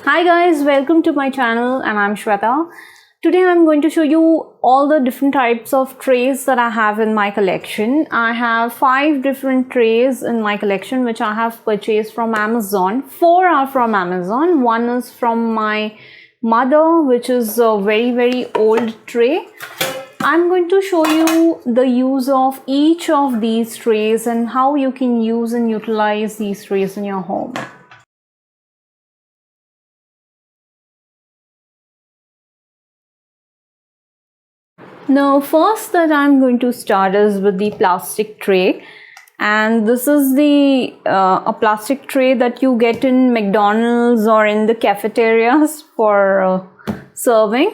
Hi guys, welcome to my channel and I'm Shweta. Today I'm going to show you all the different types of trays that I have in my collection. I have 5 different trays in my collection which I have purchased from Amazon. 4 are from Amazon. One is from my mother, which is a very old tray. I'm going to show you the use of each of these trays and how you can use and utilize these trays in your home. Now first that I'm going to start is with the plastic tray, and this is the a plastic tray that you get in McDonald's or in the cafeterias for serving.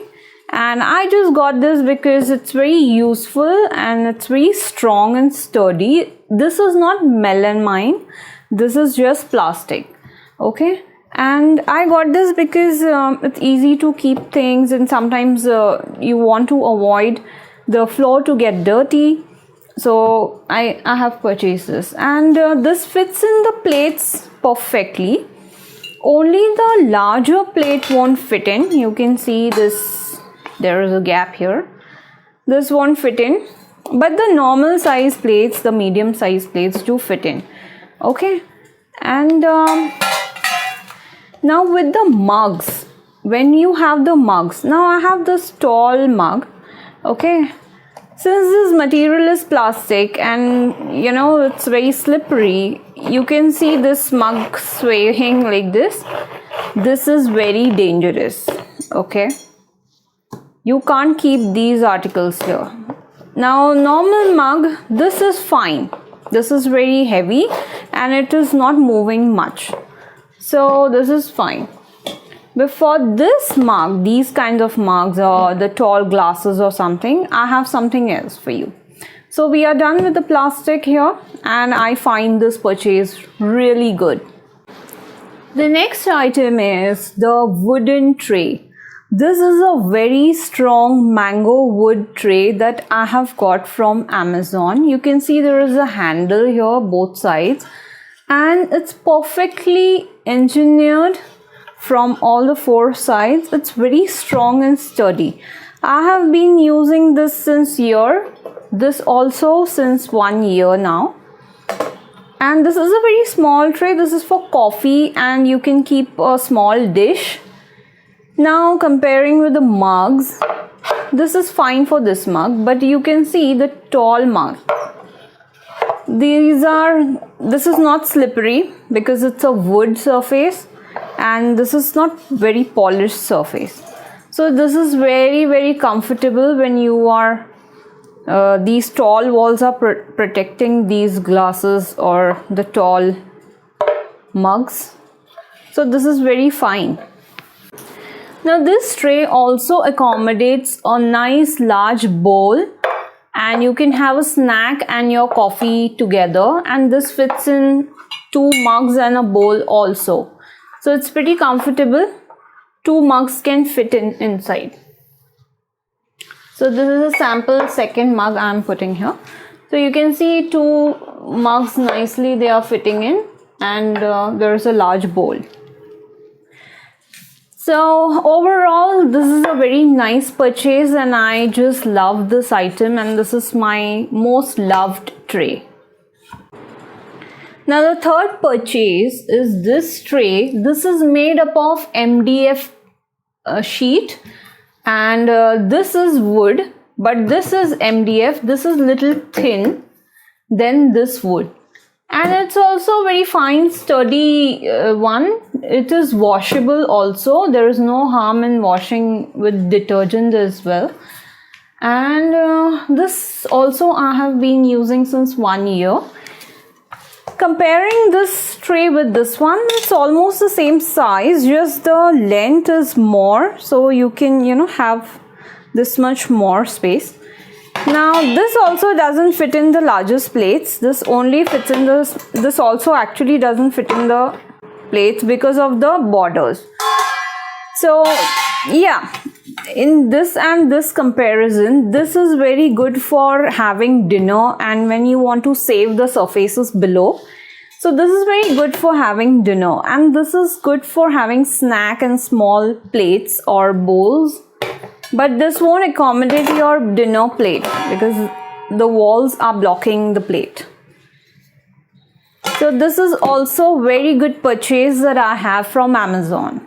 And I just got this because it's very useful and it's very strong and sturdy. This is not melamine, this is just plastic. Okay, and I got this because it's easy to keep things, and sometimes you want to avoid the floor to get dirty, so I have purchased this. And this fits in the plates perfectly. Only the larger plate won't fit in. You can see this, there is a gap here. This won't fit in, but the normal size plates, the medium size plates do fit in. Okay, and now with the mugs, when you have the mugs, now I have this tall mug. Okay, since this material is plastic and you know it's very slippery, you can see this mug swaying like this. This is very dangerous. Okay, you can't keep these articles here. Now normal mug, this is fine. This is very heavy and it is not moving much, so this is fine. But for this mug, these kinds of mugs or the tall glasses or something, I have something else for you. So we are done with the plastic here, and I find this purchase really good. The next item is the wooden tray. This is a very strong mango wood tray that I have got from Amazon. You can see there is a handle here both sides, and it's perfectly engineered from all the 4 sides. It's very strong and sturdy. I have been using this since year, this also since 1 year now. And this is a very small tray. This is for coffee and you can keep a small dish. Now comparing with the mugs, this is fine for this mug, but you can see the tall mug. This is not slippery because it's a wood surface, and this is not very polished surface. So this is very comfortable when you are these tall walls are protecting these glasses or the tall mugs. So this is very fine. Now this tray also accommodates a nice large bowl, and you can have a snack and your coffee together, and this fits in 2 mugs and a bowl also. So it's pretty comfortable. 2 mugs can fit inside. So this is a sample second mug I'm putting here. So you can see 2 mugs nicely they are fitting in, and there is a large bowl. So overall this is a very nice purchase, and I just love this item, and this is my most loved tray. Now the third purchase is this tray. This is made up of MDF sheet, and this is wood, but this is MDF. This is little thin than this wood, and it's also very fine sturdy one. It is washable also. There is no harm in washing with detergent as well. And this also I have been using since 1 year. Comparing this tray with this one, it's almost the same size, just the length is more, so you can have this much more space. Now this also doesn't fit in the largest plates. This only fits in this also actually doesn't fit in the plates because of the borders. So yeah, in this and this comparison, this is very good for having dinner, and when you want to save the surfaces below, So this is very good for having dinner, and this is good for having snack and small plates or bowls. But this won't accommodate your dinner plate because the walls are blocking the plate. So this is also very good purchase that I have from Amazon.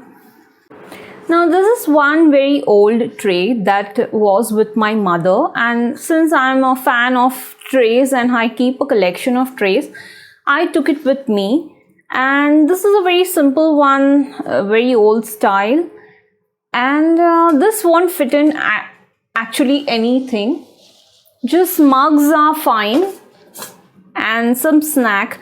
Now this is one very old tray that was with my mother, and since I'm a fan of trays and I keep a collection of trays, I took it with me. And this is a very simple one, very old style, and this won't fit in actually anything. Just mugs are fine and some snack.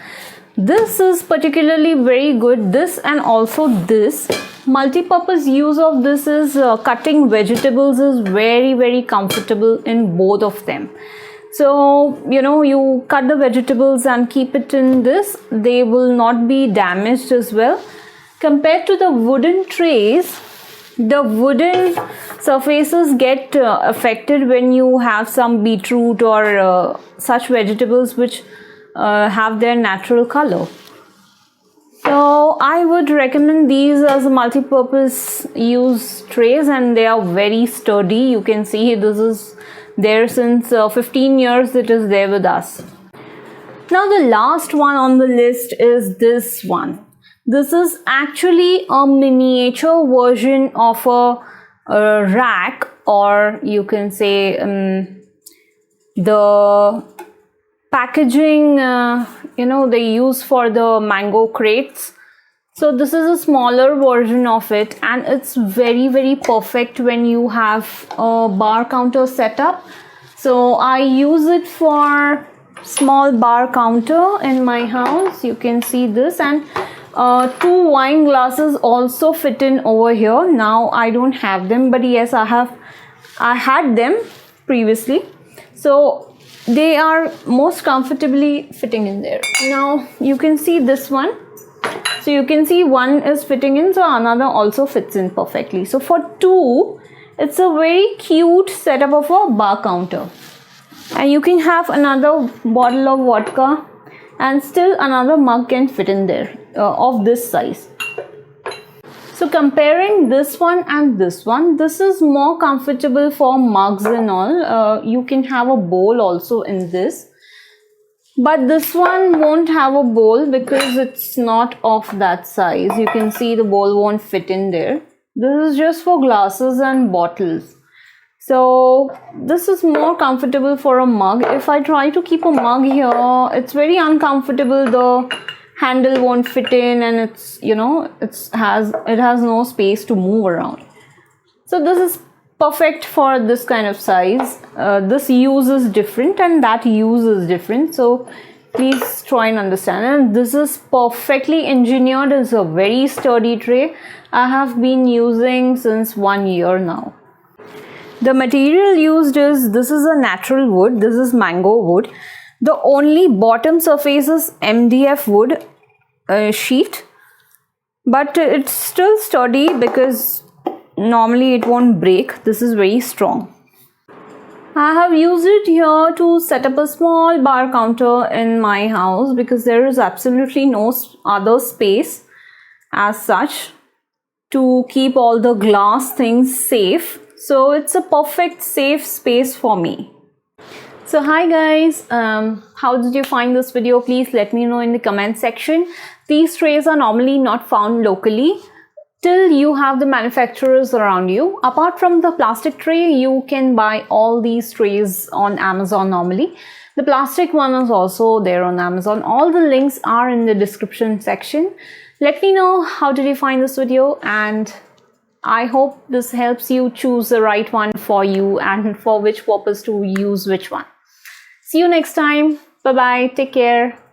This is particularly very good. This and also this multi-purpose use of this is cutting vegetables is very comfortable in both of them. So you cut the vegetables and keep it in this, they will not be damaged as well. Compared to the wooden trays, the wooden surfaces get affected when you have some beetroot or such vegetables which have their natural color. So I would recommend these as a multi-purpose use trays, and they are very sturdy. You can see this is there since 15 years it is there with us. Now the last one on the list is this one. This is actually a miniature version of a rack, or you can say the packaging they use for the mango crates. So this is a smaller version of it, and it's very perfect when you have a bar counter setup. So I use it for small bar counter in my house. You can see this, and 2 wine glasses also fit in over here. Now I don't have them, but yes, I had them previously. So they are most comfortably fitting in there. Now you can see this one. So you can see one is fitting in, so another also fits in perfectly. So for 2, it's a very cute setup of a bar counter. And you can have another bottle of vodka, and still another mug can fit in there of this size. So comparing this one and this one, this is more comfortable for mugs and all. You can have a bowl also in this, but this one won't have a bowl because it's not of that size. You can see the bowl won't fit in there. This is just for glasses and bottles. So this is more comfortable for a mug. If I try to keep a mug here, it's very uncomfortable. The handle won't fit in, and it's it has no space to move around. So this is perfect for this kind of size. This use is different and that use is different, so please try and understand. And this is perfectly engineered. It's a very sturdy tray. I have been using since 1 year now. The material used is, this is a natural wood. This is mango wood. The only bottom surface is MDF wood sheet, but it's still sturdy because normally it won't break. This is very strong. I have used it here to set up a small bar counter in my house because there is absolutely no other space as such to keep all the glass things safe. So it's a perfect safe space for me. So hi guys, how did you find this video? Please let me know in the comment section. These trays are normally not found locally till you have the manufacturers around you. Apart from the plastic tray, you can buy all these trays on Amazon normally. The plastic one is also there on Amazon. All the links are in the description section. Let me know how did you find this video, and I hope this helps you choose the right one for you and for which purpose to use which one. See you next time. Bye bye. Take care.